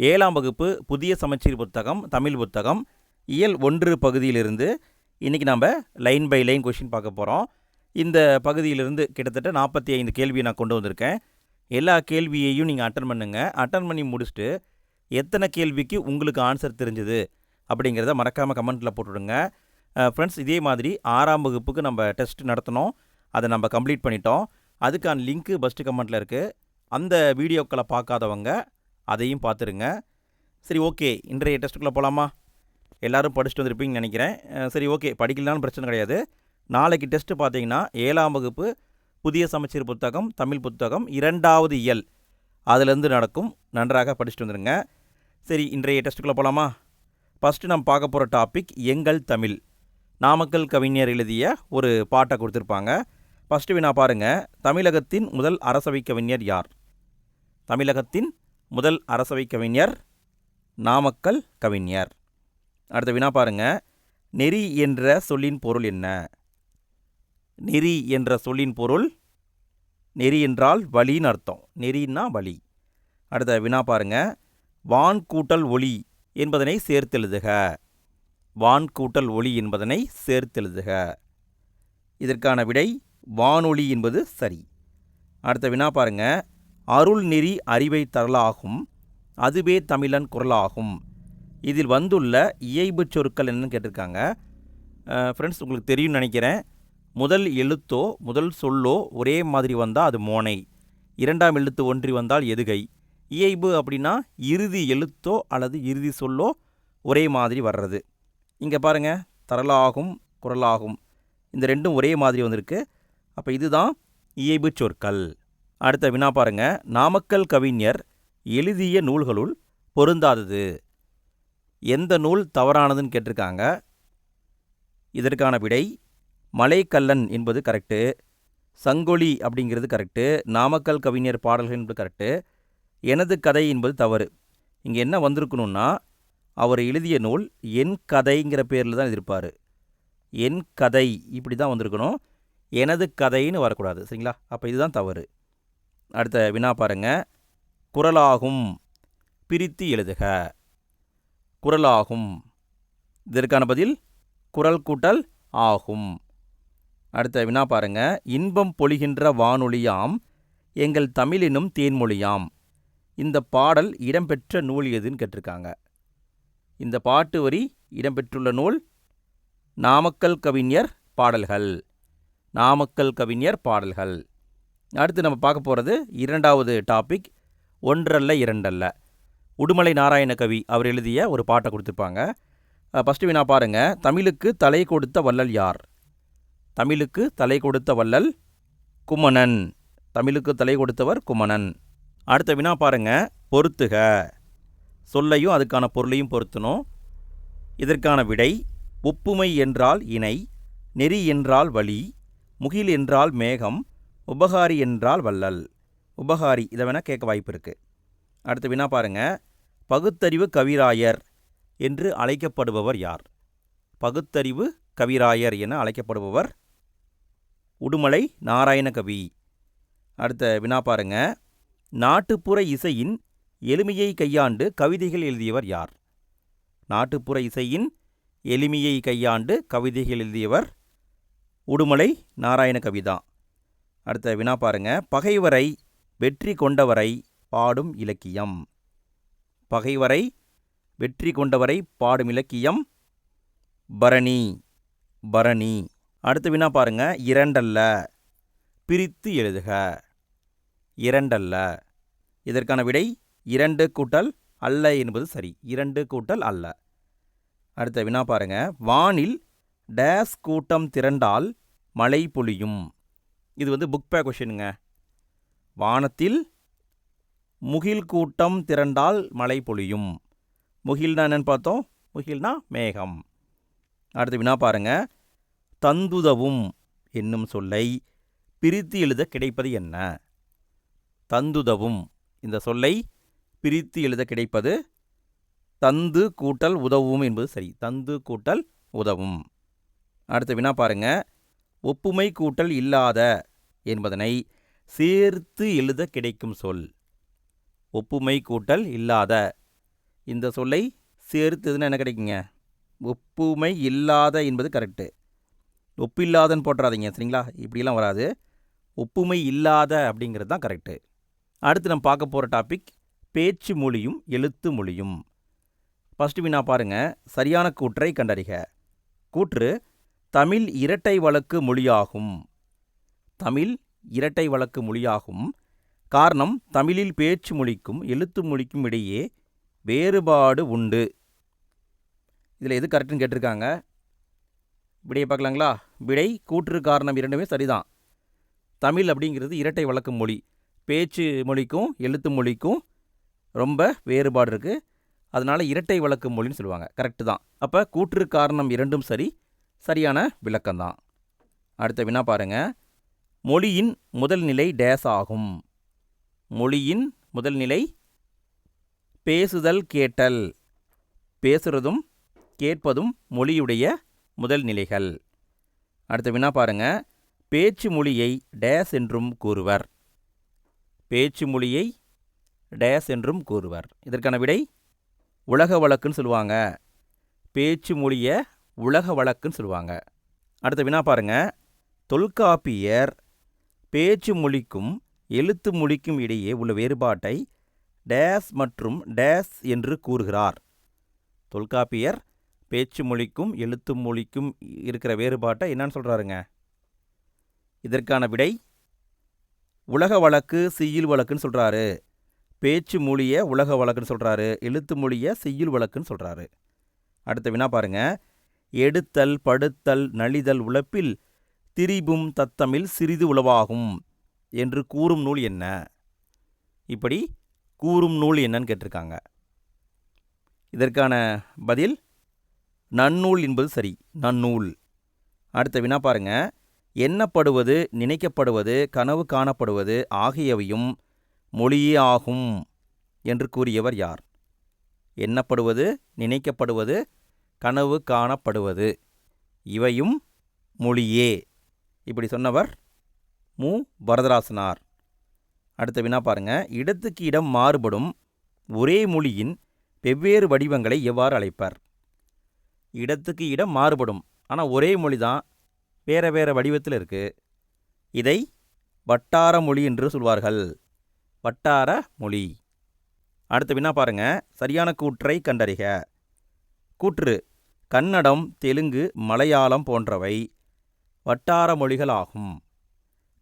7ஆம் வகுப்பு புதிய சமச்சீர் புத்தகம் தமிழ் புத்தகம் இயல் 1 பகுதியிலிருந்து இன்றைக்கி நம்ம லைன் பை லைன் கொஷின் பார்க்க போகிறோம். இந்த பகுதியிலிருந்து கிட்டத்தட்ட 45 கேள்வியை நான் கொண்டு வந்திருக்கேன். எல்லா கேள்வியையும் நீங்கள் அட்டன் பண்ணுங்கள். அட்டன் பண்ணி முடிச்சுட்டு எத்தனை கேள்விக்கு உங்களுக்கு ஆன்சர் தெரிஞ்சுது அப்படிங்கிறத மறக்காமல் கமெண்ட்டில் போட்டுவிடுங்க. ஃப்ரெண்ட்ஸ், இதே மாதிரி 6ஆம் வகுப்புக்கு நம்ம டெஸ்ட் நடத்தினோம். அதை நம்ம கம்ப்ளீட் பண்ணிட்டோம். அதுக்கான லிங்க்கு ஃபஸ்ட்டு கமெண்ட்டில் இருக்குது. அந்த வீடியோக்களை பார்க்காதவங்க அதையும் பார்த்துருங்க. சரி, ஓகே, இன்றைய டெஸ்ட்டுக்குள்ளே போகலாமா? எல்லோரும் படிச்சுட்டு வந்திருப்பீங்கன்னு நினைக்கிறேன். சரி, ஓகே, படிக்கலான்னு பிரச்சனை கிடையாது. நாளைக்கு டெஸ்ட்டு பார்த்தீங்கன்னா 7ஆம் வகுப்பு புதிய சமச்சீர் புத்தகம் தமிழ் புத்தகம் 2வது இயல் அதிலேருந்து நடக்கும். நன்றாக படிச்சுட்டு வந்துடுங்க. சரி, இன்றைய டெஸ்ட்டுக்குள்ளே போகலாமா? ஃபஸ்ட்டு நம்ம பார்க்க போகிற டாபிக் எங்கள் தமிழ். நாமக்கல் கவிஞர் எழுதிய ஒரு பாட்டை கொடுத்துருப்பாங்க. ஃபஸ்ட்டு வினா பாருங்கள். தமிழகத்தின் முதல் அரசவை கவிஞர் யார்? தமிழகத்தின் முதல் அரசவை கவிஞர் நாமக்கல் கவிஞர். அடுத்த வினா பாருங்கள். நெறி என்ற சொல்லின் பொருள் என்ன? நெறி என்ற சொல்லின் பொருள், நெறி என்றால் வழின்னு அர்த்தம். நெறின்னா வழி. அடுத்த வினா பாருங்கள். வான் கூட்டல் ஒளி என்பதனை சேர்த்தெழுதுக. வான் கூட்டல் ஒளி என்பதனை சேர்த்தெழுதுக. இதற்கான விடை வானொலி என்பது சரி. அடுத்த வினா பாருங்க. அருள் நெறி அறிவை தரலாகும், அதுவே தமிழன் குரலாகும். இதில் வந்துள்ள இயைபு சொற்கள் என்னன்னு கேட்டிருக்காங்க. ஃப்ரெண்ட்ஸ், உங்களுக்கு தெரியும்னு நினைக்கிறேன். முதல் எழுத்தோ முதல் சொல்லோ ஒரே மாதிரி வந்தால் அது மோனை, 2ஆம் எழுத்து ஒன்றி வந்தால் எதுகை. இயைபு அப்படின்னா இறுதி எழுத்தோ அல்லது இறுதி சொல்லோ ஒரே மாதிரி வர்றது. இங்கே பாருங்கள், தரலாகும் குரலாகும், இந்த ரெண்டும் ஒரே மாதிரி வந்திருக்கு. அப்போ இதுதான் இயைபு சொற்கள். அடுத்த வினா பாருங்க. நாமக்கல் கவிஞர் எழுதிய நூல்களுள் பொருந்தாதது. எந்த நூல் தவறானதுன்னு கேட்டிருக்காங்க. இதற்கான விடை மலைக்கல்லன் என்பது கரெக்டு, சங்கொலி அப்படிங்கிறது கரெக்டு, நாமக்கல் கவிஞர் பாடல்கள் என்பது கரெக்டு, எனது கதை என்பது தவறு. இங்கே என்ன வந்திருக்கணும்னா, அவர் எழுதிய நூல் என் கதைங்கிற பேரில் தான் இருப்பார். என் கதை இப்படி தான் வந்திருக்கணும், எனது கதைன்னு வரக்கூடாது. சரிங்களா? அப்போ இதுதான் தவறு. அடுத்த வினா பாருங்கள். குரலாகும் பிரித்து எழுதுக. குரலாகும், இதற்கான பதில் குரல் கூட்டல் ஆகும். அடுத்த வினா பாருங்கள். இன்பம் பொழிகின்ற வானொலியாம் எங்கள் தமிழினும் தேன்மொழியாம். இந்த பாடல் இடம்பெற்ற நூல் எதுன்னு கேட்டிருக்காங்க. இந்த பாட்டு வரி இடம்பெற்றுள்ள நூல் நாமக்கல் கவிஞர் பாடல்கள். நாமக்கல் கவிஞர் பாடல்கள். அடுத்து நம்ம பார்க்க போகிறது 2வது டாபிக், ஒன்றல்ல இரண்டல்ல. உடுமலை நாராயண கவி அவர் எழுதிய ஒரு பாட்டை கொடுத்துருப்பாங்க. ஃபஸ்ட்டு வினா பாருங்கள். தமிழுக்கு தலை கொடுத்த வள்ளல் யார்? தமிழுக்கு தலை கொடுத்த வள்ளல் குமணன். தமிழுக்கு தலை கொடுத்தவர் குமணன். அடுத்த வினா பாருங்கள். பொறுத்துக. சொல்லையும் அதுக்கான பொருளையும் பொருத்தணும். இதற்கான விடை ஒப்புமை என்றால் இணை, நெறி என்றால் வழி, முகில் என்றால் மேகம், உபகாரி என்றால் வள்ளல். உபகாரி, இதை வேணால் கேட்க வாய்ப்பு இருக்குது. அடுத்த வினா பாருங்கள். பகுத்தறிவு கவிராயர் என்று அழைக்கப்படுபவர் யார்? பகுத்தறிவு கவிராயர் என அழைக்கப்படுபவர் உடுமலை நாராயண கவி. அடுத்த வினா பாருங்கள். நாட்டுப்புற இசையின் எளிமையை கையாண்டு கவிதைகள் எழுதியவர் யார்? நாட்டுப்புற இசையின் எளிமையை கையாண்டு கவிதைகள் எழுதியவர் உடுமலை நாராயண கவி தான். அடுத்த வினா பாருங்க. பகைவரை வெற்றி கொண்டவரை பாடும் இலக்கியம். பகைவரை வெற்றி கொண்டவரை பாடும் இலக்கியம் பரணி. பரணி. அடுத்த வினா பாருங்க. இரண்டல்ல பிரித்து எழுதுக. இரண்டல்ல. இதற்கான விடை 2 கூட்டல் அல்ல என்பது சரி. 2 கூட்டல் அல்ல. அடுத்த வினா பாருங்க. வானில் டேஸ் கூட்டம் திரண்டால் மழை பொழியும். இது புக் பேக் கொஷினுங்க. வானத்தில் முகில் கூட்டம் திரண்டால் மழை பொழியும். முகில்னா என்னன்னு பார்த்தோம். முகில்னா மேகம். அடுத்த வினா பாருங்க. தந்துதவும் என்னும் சொல்லை பிரித்து எழுத கிடைப்பது என்ன? தந்துதவும் இந்த சொல்லை பிரித்து எழுத கிடைப்பது தந்து கூட்டல் உதவும் என்பது சரி. தந்து கூட்டல் உதவும். அடுத்த வினா பாருங்க. ஒப்புமை கூட்டல் இல்லாத என்பதனை சேர்த்து எழுத கிடைக்கும் சொல். ஒப்புமை கூட்டல் இல்லாத இந்த சொல்லை சேர்த்துதுன்னா என்ன கிடைக்குங்க? ஒப்புமை இல்லாத என்பது கரெக்டு. ஒப்பில்லாதன்னு போட்டுறாதீங்க, சரிங்களா? இப்படிலாம் வராது. ஒப்புமை இல்லாத அப்படிங்கிறது தான் கரெக்டு. அடுத்து நம்ம பார்க்க போகிற டாபிக் பேச்சு மொழியும் எழுத்து மொழியும். ஃபஸ்ட்டு வினா பாருங்கள். சரியான கூற்றை கண்டறிக. கூற்று தமிழ் இரட்டை வழக்கு மொழியாகும். தமிழ் இரட்டை வழக்கு மொழியாகும். காரணம் தமிழில் பேச்சு மொழிக்கும் எழுத்து மொழிக்கும் இடையே வேறுபாடு உண்டு. இதில் எது கரெக்டுன்னு கேட்டிருக்காங்க. விடையை பார்க்கலாங்களா? விடை கூற்று காரணம் இரண்டுமே சரிதான். தமிழ் அப்படிங்கிறது இரட்டை வழக்கு மொழி. பேச்சு மொழிக்கும் எழுத்து மொழிக்கும் ரொம்ப வேறுபாடு இருக்குது. அதனால் இரட்டை வழக்கு மொழின்னு சொல்லுவாங்க. கரெக்டு தான். அப்போ கூற்று காரணம் இரண்டும் சரி, சரியான விளக்கம்தான். அடுத்த வினா பாருங்கள். மொழியின் முதல் நிலை டேஸ் ஆகும். மொழியின் முதல் நிலை பேசுதல் கேட்டல். பேசுகிறதும் கேட்பதும் மொழியுடைய முதல் நிலைகள். அடுத்த வினா பாருங்க. பேச்சு மொழியை டேஸ் என்றும் கூறுவர். பேச்சு மொழியை டேஸ் என்றும் கூறுவர். இதற்கான விடை உலக வழக்குன்னு சொல்லுவாங்க. பேச்சு மொழியை உலக வழக்குன்னு சொல்லுவாங்க. அடுத்த வினா பாருங்க. தொல்காப்பியர் பேச்சு மொழிக்கும் எழுத்து மொழிக்கும் இடையே உள்ள வேறுபாட்டை டேஸ் மற்றும் டேஸ் என்று கூறுகிறார். தொல்காப்பியர் பேச்சு மொழிக்கும் எழுத்து மொழிக்கும் இருக்கிற வேறுபாட்டை என்னன்னு சொல்கிறாருங்க? இதற்கான விடை உலக வழக்கு செய்யுள் வழக்குன்னு சொல்கிறாரு. பேச்சு மொழியை உலக வழக்குன்னு சொல்கிறாரு. எழுத்து மொழியை செய்யுள் வழக்குன்னு சொல்கிறாரு. அடுத்த வினா பாருங்க. எடுத்தல் படுத்தல் நலிதல் உழப்பில் திரிபும் தத்தமிழ் சிறிது உளவாகும் என்று கூறும் நூல் என்ன? இப்படி கூறும் நூல் என்னன்னு கேட்டிருக்காங்க. இதற்கான பதில் நன்னூல் என்பது சரி. நன்னூல். அடுத்த வினா பாருங்க. எண்ணப்படுவது நினைக்கப்படுவது கனவு காணப்படுவது ஆகியவையும் மொழியே ஆகும் என்று கூறியவர் யார்? எண்ணப்படுவது நினைக்கப்படுவது கனவு காணப்படுவது இவையும் மொழியே. இப்படி சொன்னவர் மு. வரதராசனார். அடுத்த வினா பாருங்க. இடத்துக்கு இடம் மாறுபடும் ஒரே மொழியின் வெவ்வேறு வடிவங்களை எவ்வாறு அழைப்பர்? இடத்துக்கு இடம் மாறுபடும், ஆனால் ஒரே மொழி தான், வேறு வேறு வடிவத்தில் இருக்குது. இதை வட்டார மொழி என்று சொல்வார்கள். வட்டார மொழி. அடுத்த வினா பாருங்க. சரியான கூற்றை கண்டறிக. கூற்று கன்னடம் தெலுங்கு மலையாளம் போன்றவை வட்டார மொழிகள் ஆகும்.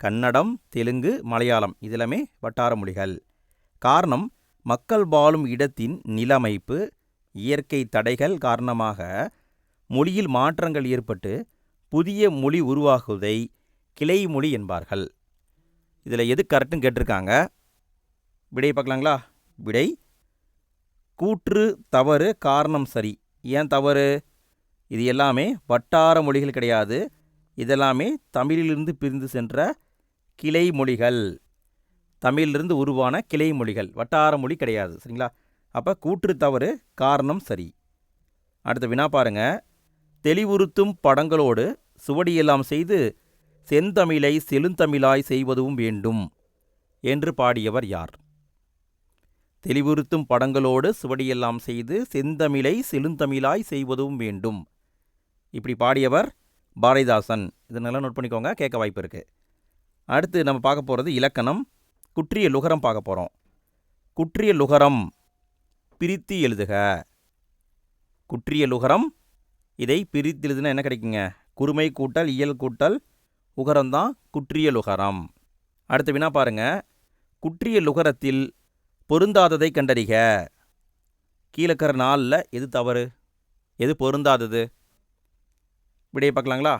கன்னடம் தெலுங்கு மலையாளம் இதெல்லாமே வட்டார மொழிகள். காரணம் மக்கள் வாழும் இடத்தின் நிலமைப்பு இயற்கை தடைகள் காரணமாக மொழியில் மாற்றங்கள் ஏற்பட்டு புதிய மொழி உருவாகுவதை கிளை மொழி என்பார்கள். இதில் எது கரெக்டுன்னு கேட்டிருக்காங்க. விடை பார்க்கலாங்களா? விடை கூற்று தவறு காரணம் சரி. ஏன் தவறு? இது எல்லாமே வட்டார மொழிகள் கிடையாது. இதெல்லாமே தமிழிலிருந்து பிரிந்து சென்ற கிளை மொழிகள். தமிழிலிருந்து உருவான கிளை மொழிகள். வட்டார மொழி கிடையாது, சரிங்களா? அப்போ கூற்று தவறு காரணம் சரி. அடுத்த வினா பாருங்க. தெளிவுறுத்தும் படங்களோடு சுவடியெல்லாம் செய்து செந்தமிழை செழுந்தமிழாய் செய்வதும் வேண்டும் என்று பாடியவர் யார்? தெளிவுறுத்தும் படங்களோடு சுவடியெல்லாம் செய்து செந்தமிழை செழுந்தமிழாய் செய்வதும் வேண்டும். இப்படி பாடியவர் பாரதிதாசன். இதனால நோட் பண்ணிக்கோங்க, கேட்க வாய்ப்பு இருக்குது. அடுத்து நம்ம பார்க்க போகிறது இலக்கணம். குற்றிய லுகரம் பார்க்க போகிறோம். குற்றிய லுகரம் பிரித்து எழுதுக. குற்றிய லுகரம் இதை பிரித்து எழுதுனா என்ன கிடைக்குங்க? குறுமை கூட்டல் இயல் கூட்டல் உகரம் தான் குற்றிய லுகரம். அடுத்த வினா பாருங்க. குற்றிய லுகரத்தில் பொருந்தாததை கண்டறிக. கீழக்கர நாளில் எது தவறு, எது பொருந்தாதது? விடையை பார்க்கலாங்களா?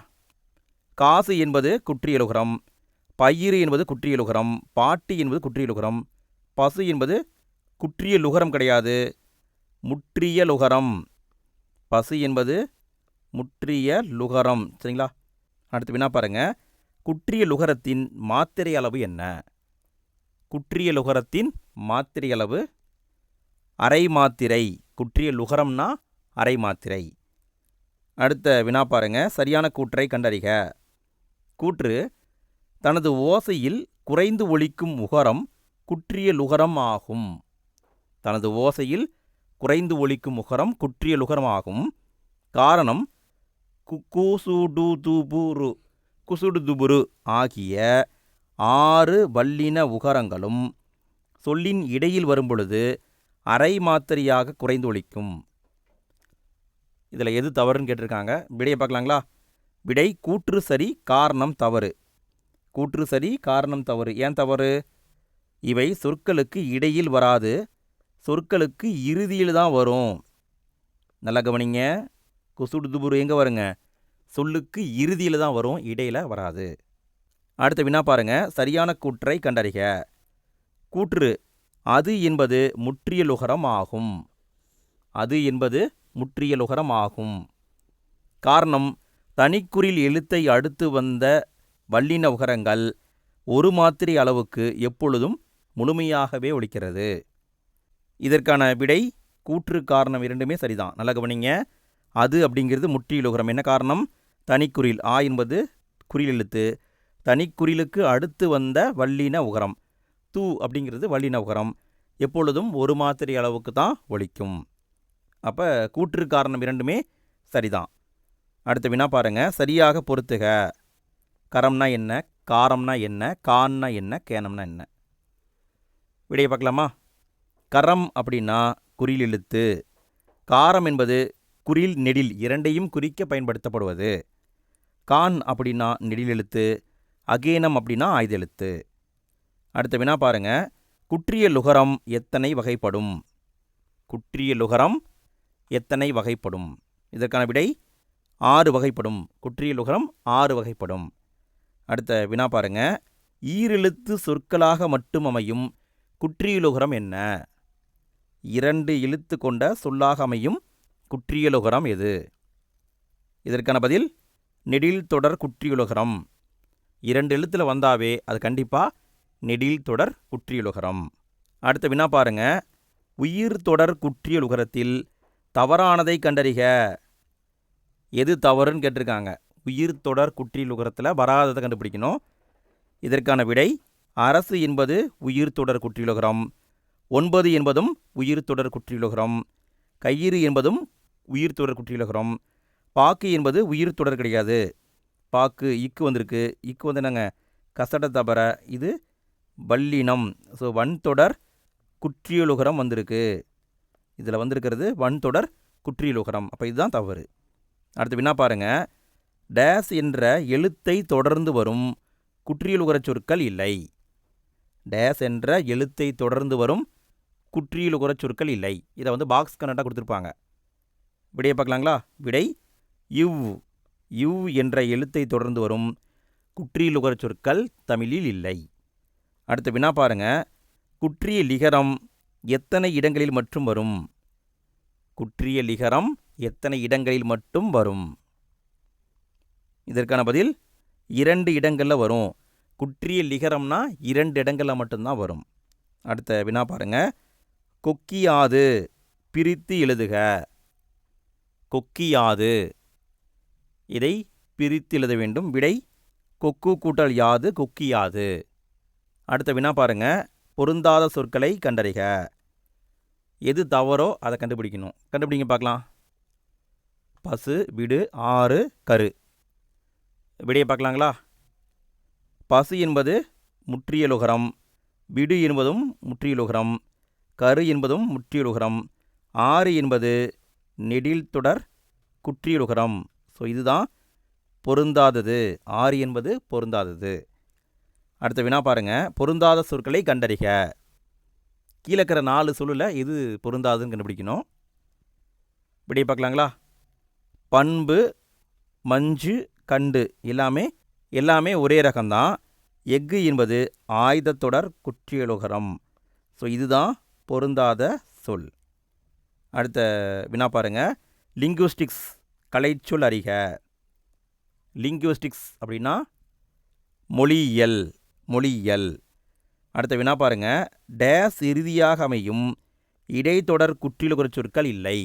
காசு என்பது குற்றியலுகரம், பயிறு என்பது குற்றியலுகரம், பாட்டு என்பது குற்றியலுகரம், பசு என்பது குற்றியலுகரம் கிடையாது, முற்றிய லுகரம். பசு என்பது முற்றிய லுகரம், சரிங்களா? அடுத்து வினா பாருங்க. குற்றிய லுகரத்தின் மாத்திரை அளவு என்ன? குற்றிய லுகரத்தின் மாத்திரை அளவு அரை மாத்திரை. குற்றிய லுகரம்னா அரை மாத்திரை. அடுத்த வினா பாருங்க. சரியான கூற்றை கண்டறிக. கூற்று தனது ஓசையில் குறைந்து ஒலிக்கும் உகரம் குற்றிய லுகரம் ஆகும். தனது ஓசையில் குறைந்து ஒலிக்கும் உகரம் குற்றியலுகரம் ஆகும். காரணம் குசுடுதுபுரு குசுடுதுபுரு ஆகிய 6 வல்லின உகரங்களும் சொல்லின் இடையில் வரும்பொழுது அரை மாத்திரையாக குறைந்து ஒலிக்கும். இதில் எது தவறுன்னு கேட்டிருக்காங்க. விடையை பார்க்கலாங்களா? விடை கூற்று சரி, காரணம் தவறு. கூற்று சரி, காரணம் தவறு. ஏன் தவறு? இவை சொற்களுக்கு இடையில் வராது, சொற்களுக்கு இறுதியில் தான் வரும். நல்லா கவனிங்க. குசுடுதுபுரு எங்கே வருங்க? சொல்லுக்கு இறுதியில் தான் வரும், இடையில் வராது. அடுத்த வினா பாருங்க. சரியான கூற்றை கண்டறிக. கூற்று அது என்பது முற்றியலுகரம் ஆகும். அது என்பது முற்றியலுகரம் ஆகும். காரணம் தனிக்குறில் எழுத்தை அடுத்து வந்த வல்லின உகரங்கள் ஒரு மாத்திரை அளவுக்கு எப்பொழுதும் முழுமையாகவே ஒலிக்கிறது. இதற்கான விடை கூற்று காரணம் இரண்டுமே சரிதான். நல்லா கவனிங்க. அது அப்படிங்கிறது முற்றியலுகரம். என்ன காரணம்? தனிக்குறில் ஆ என்பது குறில் எழுத்து, தனிக்குறிலுக்கு அடுத்து வந்த வல்லின உகரம். தூ அப்படிங்கிறது வல்லின உகரம், எப்பொழுதும் ஒரு மாத்திரை அளவுக்கு தான் ஒலிக்கும். அப்போ கூற்று காரணம் இரண்டுமே சரிதான். அடுத்த வினா பாருங்க. சரியாக பொறுத்துக. கரம்னா என்ன, காரம்னா என்ன, கான்னா என்ன, கேனம்னா என்ன? விடையை பார்க்கலாமா? கரம் அப்படின்னா குறில் எழுத்து, காரம் என்பது குறில் நெடில் இரண்டையும் குறிக்க பயன்படுத்தப்படுவது. கான் அப்படின்னா நெடில் எழுத்து, அகேனம் அப்படின்னா ஆயுத எழுத்து. அடுத்த வினா பாருங்க. குற்றியலுகரம் எத்தனை வகைப்படும்? குற்றியலுகரம் எத்தனை வகைப்படும்? இதற்கான விடை 6 வகைப்படும். குற்றியலுகரம் 6 வகைப்படும். அடுத்த வினா பாருங்க. ஈரெழுத்து சொற்களாக மட்டும் அமையும் குற்றியலுகரம் என்ன? 2 எழுத்து கொண்ட சொல்லாக அமையும் குற்றியலுகரம் எது? இதற்கான பதில் நெடில் தொடர் குற்றியலுகரம். 2 எழுத்தில் வந்தாவே அது கண்டிப்பாக நெடில் தொடர் குற்றியலுகரம். அடுத்த வினா பாருங்க. உயிர் தொடர் குற்றியலுகரத்தில் தவறானதை கண்டறிக. எது தவறுன்னு கேட்டிருக்காங்க. உயிர் தொடர் குற்றியலுகரத்தில் வராததை கண்டுபிடிக்கணும். இதற்கான விடை அரசு என்பது உயிர் தொடர் குற்றியலுகரம், 9 என்பதும் உயிர் தொடர் குற்றியலுகரம், கயிறு என்பதும் உயிர் தொடர் குற்றியலுகரம், பாக்கு என்பது உயிர் தொடர் கிடையாது. பாக்கு இக்கு வந்திருக்கு. இக்கு வந்து என்னங்க? கசட தபர, இது வல்லினம். ஸோ வன்தொடர் குற்றியலுகரம் வந்திருக்கு. இதில் வந்திருக்கிறது வன்தொடர் குற்றியலுகரம். அப்போ இதுதான் தவறு. அடுத்து வினா பாருங்க. டேஸ் என்ற எழுத்தை தொடர்ந்து வரும் குற்றியலுகர சொற்கள் இல்லை. டேஸ் என்ற எழுத்தை தொடர்ந்து வரும் குற்றியலுகர சொற்கள் இல்லை. இதை வந்து பாக்ஸ் கனெக்டாக கொடுத்துருப்பாங்க. விடையை பார்க்கலாங்களா? விடை இவ். இவ் என்ற எழுத்தை தொடர்ந்து வரும் குற்றியலுகர சொற்கள் தமிழில் இல்லை. அடுத்த வினா பாருங்க. குற்றிய லிகரம் எத்தனை இடங்களில் மட்டும் வரும்? குற்றிய லிகரம் எத்தனை இடங்களில் மட்டும் வரும்? இதற்கான பதில் 2 இடங்களில் வரும். குற்றிய லிகரம்னா 2 இடங்களில் மட்டும்தான் வரும். அடுத்த வினா பாருங்க. கொக்கியாது பிரித்து எழுதுக. கொக்கியாது, இதை பிரித்து எழுத வேண்டும். விடை கொக்கு கூட்டல் யாது கொக்கியாது. அடுத்த வினா பாருங்க. பொருந்தாத சொற்களை கண்டறிக. எது தவறோ அதை கண்டுபிடிக்கணும். கண்டுபிடிங்க பார்க்கலாம். பசு, விடு, ஆறு, கரு. விடையை பார்க்கலாங்களா? பசு என்பது முற்றியலுகரம், விடு என்பதும் முற்றியலுகரம், கரு என்பதும் முற்றியலுகரம், ஆறு என்பது நெடில் தொடர் குற்றியலுகரம். ஸோ இதுதான் பொருந்தாதது. ஆறு என்பது பொருந்தாதது. அடுத்த வினா பாருங்க. பொருந்தாத சொற்களை கண்டறிக. கீழே இருக்கிற 4 சொல்லில் எது பொருந்தாதுன்னு கண்டுபிடிக்கணும். விடையை பார்க்கலாங்களா? பண்பு, மஞ்சு, கண்டு எல்லாமே ஒரே ரகம்தான். எஃகு என்பது ஆயுதத்தொடர் குற்றியலுகரம். ஸோ இதுதான் பொருந்தாத சொல். அடுத்த வினா பாருங்க. லிங்குவிஸ்டிக்ஸ் கலைச்சொல் அறிக. லிங்குவிஸ்டிக்ஸ் அப்படின்னா மொழியியல். மொழியியல். அடுத்த வினா பாருங்க. டேஸ் இறுதியாக அமையும் இடைத்தொடர் குற்றியலுகர சொற்கள் இல்லை.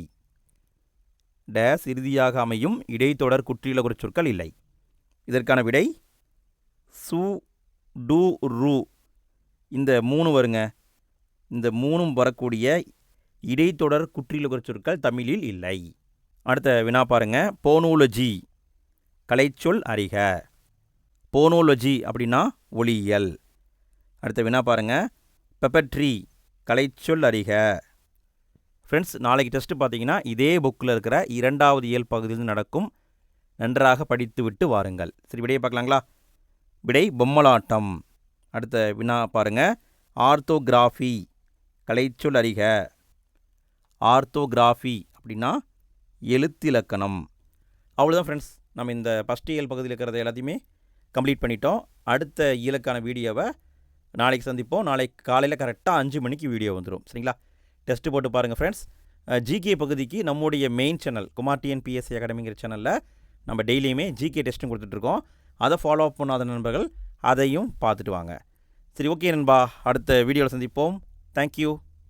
டேஸ் இறுதியாக அமையும் இடைத்தொடர் குற்றியலுகர சொற்கள் இல்லை. இதற்கான விடை சு, டு, ரு. இந்த 3 வருங்க. இந்த 3 வரக்கூடிய இடைத்தொடர் குற்றியலுகர் சொற்கள் தமிழில் இல்லை. அடுத்த வினா பாருங்க. போனோலஜி கலைச்சொல் அறிக. போனோலஜி அப்படின்னா ஒளியியல். அடுத்த வினா பாருங்க. பெப்பட்ரி கலைச்சொல் அறிக. ஃப்ரெண்ட்ஸ், நாளைக்கு டெஸ்ட்டு பார்த்தீங்கன்னா இதே புக்கில் இருக்கிற 2வது இயல் பகுதியில் நடக்கும். நன்றாக படித்து விட்டு வாருங்கள். சரி, விடையை பார்க்கலாங்களா? விடை பொம்மலாட்டம். அடுத்த வினா பாருங்க. ஆர்த்தோகிராஃபி கலைச்சொல் அறிக. ஆர்த்தோகிராஃபி அப்படின்னா எழுத்திலக்கணம். அவ்வளோதான் ஃப்ரெண்ட்ஸ், நம்ம இந்த ஃபஸ்ட் இயல் பகுதியில் இருக்கிறத எல்லாத்தையுமே கம்ப்ளீட் பண்ணிட்டோம். அடுத்த இயலுக்கான வீடியோவை நாளைக்கு சந்திப்போம். நாளைக்கு காலையில் கரெக்டாக 5 மணிக்கு வீடியோ வந்துடும். சரிங்களா? டெஸ்ட்டு போட்டு பாருங்கள் ஃப்ரெண்ட்ஸ். ஜிகே பகுதிக்கு நம்முடைய மெயின் சேனல் குமார் டிஎன்பிஎஸ்சி அகாடமிங்கிற சேனலில் நம்ம டெய்லியுமே ஜிகே டெஸ்ட்டும் கொடுத்துட்ருக்கோம். அதை ஃபாலோ அப் பண்ணாத நண்பர்கள் அதையும் பார்த்துட்டு வாங்க. சரி, ஓகே நண்பா, அடுத்த வீடியோவில் சந்திப்போம். தேங்க்யூ.